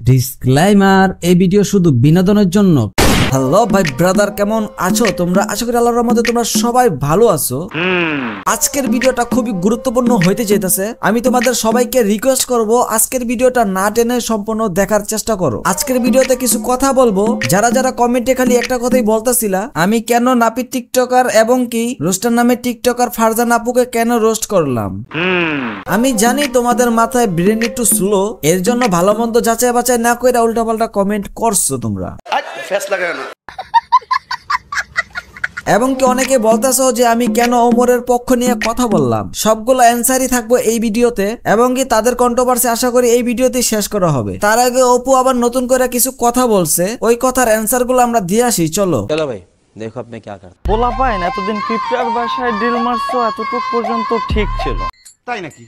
Disclaimer, এই video শুধু বিনোদনের জন্য। হ্যালো ভাই ব্রাদার, কেমন আছো তোমরা? আশা করি আল্লাহর রহমতে তোমরা সবাই ভালো আছো। আজকের ভিডিওটা খুবই গুরুত্বপূর্ণ হইতে চাইতেছে। আমি তোমাদের সবাইকে রিকোয়েস্ট করব আজকের ভিডিওটা না টেনে সম্পূর্ণ দেখার চেষ্টা করো। আজকের ভিডিওতে কিছু কথা বলবো, যারা যারা কমেন্টে খালি একটা কথাই বলতেছিলা, আমি কেন নাপিত টিকটকার এবং কি রোস্টার নামে টিকটকার ফারজানা আপুকে কেন রোস্ট করলাম। আমি জানি তোমাদের মাথায় ব্রেন একটু স্লো, এর জন্য ভালো মন্দ যাচাই বাছাই না কইরা উল্টাপাল্টা কমেন্ট করছো তোমরা। এবং কি অনেকে বলতেছো যে আমি কেন ওমরের পক্ষ নিয়ে কথা বললাম। সবগুলো অ্যান্সারই থাকবো এই ভিডিওতে, এবং কি তাদের কন্ট্রোভার্সি আশা করি এই ভিডিওতে শেষ করা হবে। তার আগে অপু আবার নতুন করে কিছু কথা বলছে, ওই কথার অ্যান্সার গুলো আমরা দিয়ে আসি। চলো ভাই দেখো আপনি কি আকার বলা পাইন। এতদিন পিঁপড়ার বাসায় ডিল মারছো, এতটুক পর্যন্ত ঠিক ছিল, তাই নাকি?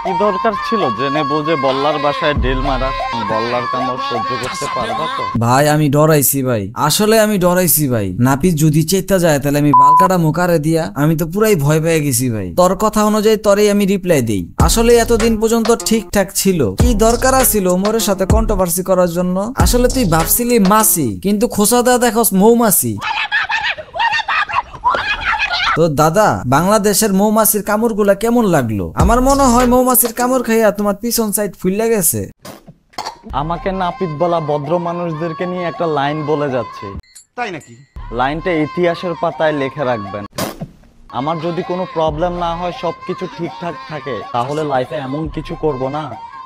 কি দরকার ছিল জেনে বুঝে বল্লার বাসায় ডিল মারা? বল্লার কামড় সহ্য করতে পারবা তো? ভাই আমি ডরাইছি ভাই, আসলে আমি ডরাইছি ভাই। নাপিত যদি চেতা যায় তাহলে আমি বালকাটা মুখারে দিয়া আমি তো পুরাই ভয় পেয়ে গেছি ভাই। তোর কথা অনুযায়ী তোরেই আমি রিপ্লাই দেই। আসলে এতদিন পর্যন্ত ঠিকঠাক ছিল, কি দরকার ছিল ওমরের সাথে কন্ট্রোভার্সি করার জন্য? আসলে তুই ভাবছিলি মাছি, কিন্তু খোসা দা দেখোস মৌমাছি। তো দাদা, বাংলাদেশের মৌমাছির কামড় গুলা কেমন লাগলো? আমার মনে হয় মৌমাছির কামড় খাইয়া তোমার পিছন সাইড ফুলে গেছে। আমাকে নাপিত বলা ভদ্র মানুষদেরকে নিয়ে একটা লাইন বলে যাচ্ছে, তাই নাকি? লাইনটা ইতিহাসের পাতায় লিখে রাখবেন। আমার যদি কোনো প্রবলেম না হয়, সবকিছু ঠিকঠাক থাকে, তাহলে লাইফে এমন কিছু করব না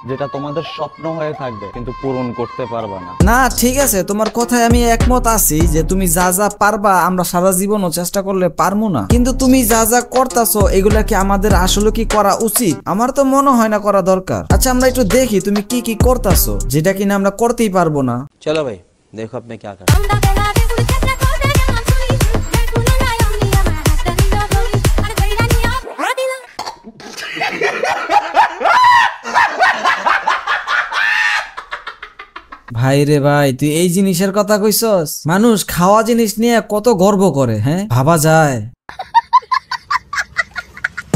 যেটা তোমাদের স্বপ্ন হয়ে থাকবে কিন্তু পূরণ করতে পারবা না। না ঠিক আছে, তোমার কথায় আমি একমত আছি যে তুমি যা যা পারবা আমরা সারা জীবনও চেষ্টা করলে পারবো না, কিন্তু তুমি যা যা করতেছো এগুলা কি আমাদের আসলে কি করা উচিত? আমার তো মনে হয় না করা দরকার। আচ্ছা আমরা একটু দেখি তুমি কি কি করতেছো যেটা কিনা আমরা করতেই পারবো না। চলো ভাই দেখো আপনি কি আকার ভাই রে ভাই, তুই এই জিনিসের কথা কইছস? মানুষ খাওয়া জিনিস নিয়ে কত গর্ব করে, হ্যাঁ ভাবা যায়?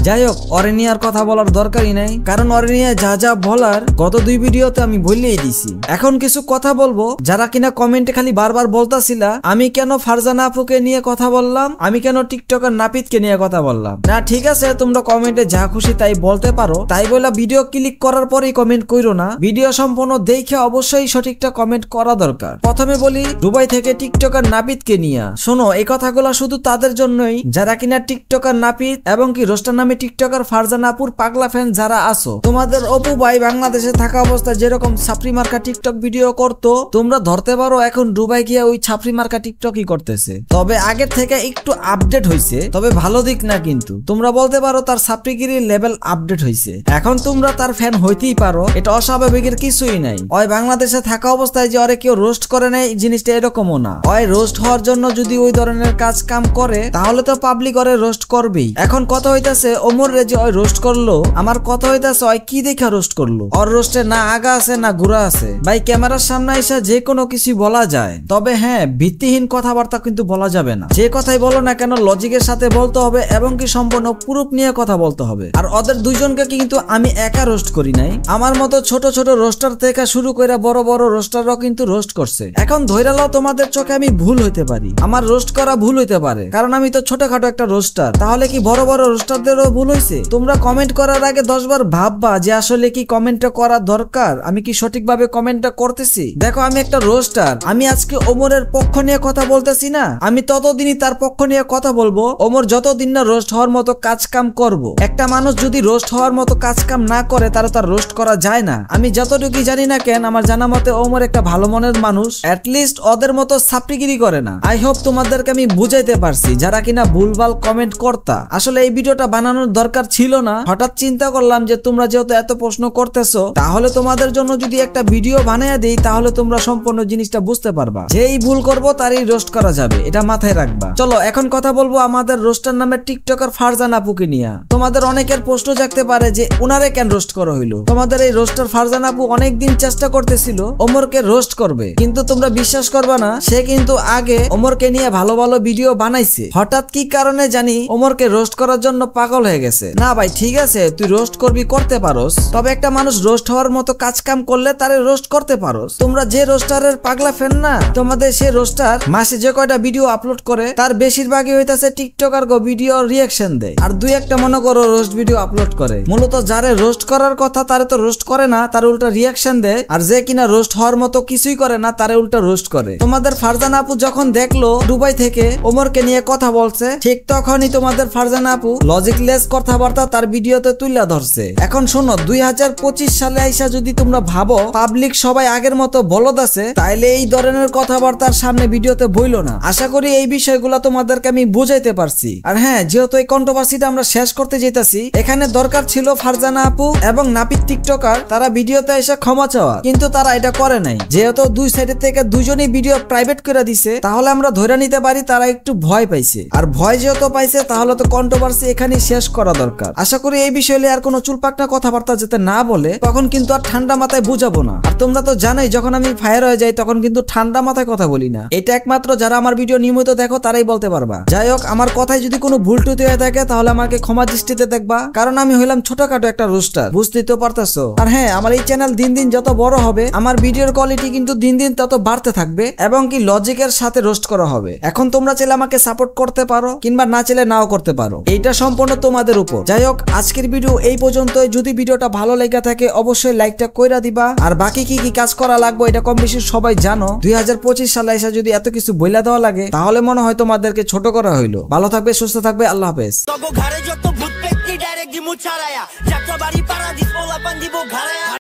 যাই হোক, অরেনিয়ার কথা বলার দরকারই নাই, কারণ অরেনিয়া যা যা বলার গত দুই ভিডিওতে আমি বললেই দিছি। এখন কিছু কথা বলবো, যারা কিনা কমেন্টে খালি বারবার বলতাছিলা আমি কেন ফারজানা আপুকে নিয়ে কথা বললাম, আমি কেন টিকটকার নাপিতকে নিয়ে কথা বললাম। না ঠিক আছে, তোমরা কমেন্টে যা খুশি তাই বলতে পারো, তাই বলে ভিডিও ক্লিক করার পরেই কমেন্ট কইরো না। ভিডিও সম্পূর্ণ দেখে অবশ্যই সঠিকটা কমেন্ট করা দরকার। প্রথমে বলি দুবাই থেকে টিকটকার নাপিতকে নিয়ে। শোনো, এই কথাগুলো শুধু তাদের জন্যই যারা কিনা টিকটকার নাপিত এবং কি রোস্টার নামে টিকটকার ফারজানা আপুর পাগলা ফ্যান যারা আছো। তোমাদের অপু ভাই বাংলাদেশে থাকা অবস্থায় যেরকম ছাপরি মার্কা টিকটক ভিডিও করতো, তোমরা ধরতে পারো এখন দুবাই গিয়ে ওই ছাপরি মার্কা টিকটকই করতেছে। তবে আগের থেকে একটু আপডেট হয়েছে, তবে ভালো দিক না, কিন্তু তোমরা বলতে পারো তার ছাপরিগিরির লেভেল আপডেট হয়েছে। এখন তোমরা তার ফ্যান হইতেই পারো, এটা অস্বাভাবিকের কিছুই নাই। ওই বাংলাদেশে থাকা অবস্থায় যে ওরে কেউ রোস্ট করে নেয় জিনিসটা এরকমও না। ওই রোস্ট হওয়ার জন্য যদি ওই ধরনের কাজ কাম করে তাহলে তো পাবলিক ওরে রোস্ট করবেই। এখন কথা হইতাছে ওমরে যে ওই রোস্ট করলো, আমার কথা হইতাছে ওই কি দেখা রোস্ট করলো? ওর রোস্টে না আগা আছে না গুড়া আছে। ভাই ক্যামেরার সামনে এসে যে কোনো কিছু বলা যায়, তবে হ্যাঁ ভিত্তিহীন কথাবার্তা কিন্তু বলা যাবে না। যে কথাই বলো না কেন লজিকের সাথে বলতে হবে এবং কি সম্পূর্ণ প্রুফ নিয়ে কথা বলতে হবে। আর ওদের দুইজনকে কিন্তু আমি একা রোস্ট করি নাই, আমার মতো ছোট ছোট রোস্টার থেকে শুরু করে বড় বড় রোস্টাররাও কিন্তু রোস্ট করছে। এখন ধইরা লাও তোমাদের চোখে আমি ভুল হইতে পারি, আমার রোস্ট করা ভুল হইতে পারে, কারণ আমি তো ছোটখাটো একটা রোস্টার। তাহলে কি বড় বড় রোস্টারদেরও ভুল হইছে? তোমরা কমেন্ট করার আগে 10 বার ভাববা যে আসলে কি কমেন্টটা করা দরকার, আমি কি সঠিকভাবে কমেন্টটা করতেছি। দেখো আমি একটা রোস্টার, আমি আজকে ওমরের পক্ষ নিয়ে কথা বলতেছি না, আমি ততদিনই তার পক্ষ নিয়ে কথা বলবো ওমর যতদিন না রোস্ট হওয়ার মতো কাজ কাম করবো। একটা মানুষ যদি রোস্ট হওয়ার মতো কাজ কাম না করে তাহলে তার রোস্ট করা যায় না। আমি যতটুকুই জানি না কেন, আমার জানা মতে ওমর একটা ভালো মনের মানুষ, অ্যাটলিস্ট ওদের মতো ছাপড়িগিরি করে না। আই হোপ তোমাদেরকে আমি বুঝাইতে পারছি যারা কিনা ভুলভাল কমেন্ট করতা। আসলে এই ভিডিওটা বানানোর দরকার ছিল না, হঠাৎ চিন্তা করলাম যে তোমরা যেহেতু এত প্রশ্ন করতেছো তাহলে তোমাদের জন্য যদি একটা ভিডিও বানিয়ে দেই তাহলে তোমরা সম্পূর্ণ জিনিসটা বুঝতে পারবা। যেই ভুল করবো তারই রোস্ট করা যাবে, এটা মাথায় রাখবা। চলো এখন কথা বলবো আমাদের রোস্টার নামের টিকটকার ফারজানা আপুকে নিয়ে। তোমাদের অনেকের প্রশ্ন জাগতে পারে যে উনারে কেন রোস্ট করা হইলো। তোমাদের এই রোস্টার ফারজানা আপু অনেকদিন চেষ্টা করতেছিল ওমরকে রোস্ট করবে, কিন্তু তোমরা বিশ্বাস করবা না, সে কিন্তু আগে ওমরকে নিয়ে ভালো ভালো ভিডিও বানাইছে। হঠাৎ কি কারণে জানি ওমরকে রোস্ট করার জন্য পাগল হয়ে গেছে। না ভাই ঠিক আছে, তুই রোস্ট করবি, করতে পারোস, তবে একটা মানুষ রোস্ট হওয়ার মতো কাজ কাম করলে তারে রোস্ট করতে পারোস। তোমরা যে রোস্টারের পাগলা ফ্যান না, তোমাদের সেই রোস্টার মাসে যে কয়টা ভিডিও আপলোড করে তার বেশিরভাগই হইতাছে টিকটকার গো ভিডিও রিয়াকশন দেয়, আর দুই একটা মনে করো রোস্ট ভিডিও আপলোড করে। মূলত যারে রোস্ট করার কথা তারে তো রোস্ট করে না, তার উল্টা রিয়াকশন দেয়, আর যে কিনা রোস্ট হওয়ার মতো কিছুই করে না তারে উল্টা রোস্ট করে। তোমাদের ফারজানা আপু যখন দেখলো দুবাই থেকে ওমরকে নিয়ে কথা বলছে, ঠিক তখনই তোমাদের ফারজানা আপু লজিকলেস কথাবার্তা তার ভিডিওতে তুলে ধরছে। এখন শোনো, 2025 সালে আইসা যদি তোমরা ভাবো পাবলিক সবাই আগের মতো বলদ আছে, তাইলে এই ধরনের কথাবার্তার সামনে ভিডিওতে বইলো না। আশা করি এই বিষয়গুলো তোমাদেরকে আমি বুঝাইতে পারছি। আর হ্যাঁ, যেহেতু এই কন্ট্রোভার্সিটা আমরা শেষ করতে যেতেছি, এখানে দরকার ছিল ফারজানা আপু এবং নাপিত টিকটকার তারা ভিডিওতে এসে ক্ষমা চাওয়া, কিন্তু তারা এটা করে নাই। যেহেতু দুই সাইডের থেকে দুজনেই ভিডিও প্রাইভেট করে দিছে, তাহলে আমরা ধরে নিতে পারি তারা একটু ভয় পাইছে। আর ভয় যেহেতু পাইছে, তাহলে তো কন্ট্রোভার্সি এখানেই শেষ করা দরকার। আশা করি এই বিষয়ে আর কোনো চুলপাকনা কথাবার্তা যাতে না বলে, তখন কিন্তু আর ঠান্ডা মাথায় বুঝাবো না। আর তোমরা তো জানোই যখন আমি ফায়ার হয়ে যাই তখন কিন্তু ঠান্ডা মাথায় কথা বলি না। এটা একমাত্র যারা আমার ভিডিও নিয়মিত দেখো তারাই বলতে পারবা। যাই হোক, আমার কথায় যদি কোনো ভুল টুটি হয়ে থাকে তাহলে আমাকে ক্ষমা দৃষ্টিতে দেখবা, কারণ আমি হইলাম ছোটখাটো একটা রোস্টার, বুঝতেই তো পারতেছো। আর হ্যাঁ, আমার এই চ্যানেল দিন দিন যত বড় হবে, আমার ভিডিওর কোয়ালিটি কিন্তু দিন দিন তত বাড়তে থাকবে এবং কি লজিকের সাথে রোস্ট করা হবে। এখন তোমরা চাইলে আমাকে সাপোর্ট করতে পারো, কিংবা না চাইলে নাও করতে পারো, এইটা সম্পূর্ণ তোমাদের উপর। যাই হোক, আজকের ভিডিও এই পর্যন্তই। যদি ভিডিওটা ভালো লেগে থাকে অবশ্যই লাইকটা কইরা দিবা। আর বাকি কি কি কাজ করা লাগবে এটা কম বেশি সবাই জানো। 2025 সালে এসে যদি এত কিছু বইলা দেওয়া লাগে, তাহলে মনে হয় তোমাদেরকে ছোট করা হইলো। ভালো থাকবে, সুস্থ থাকবে, আল্লাহ হাফেজ।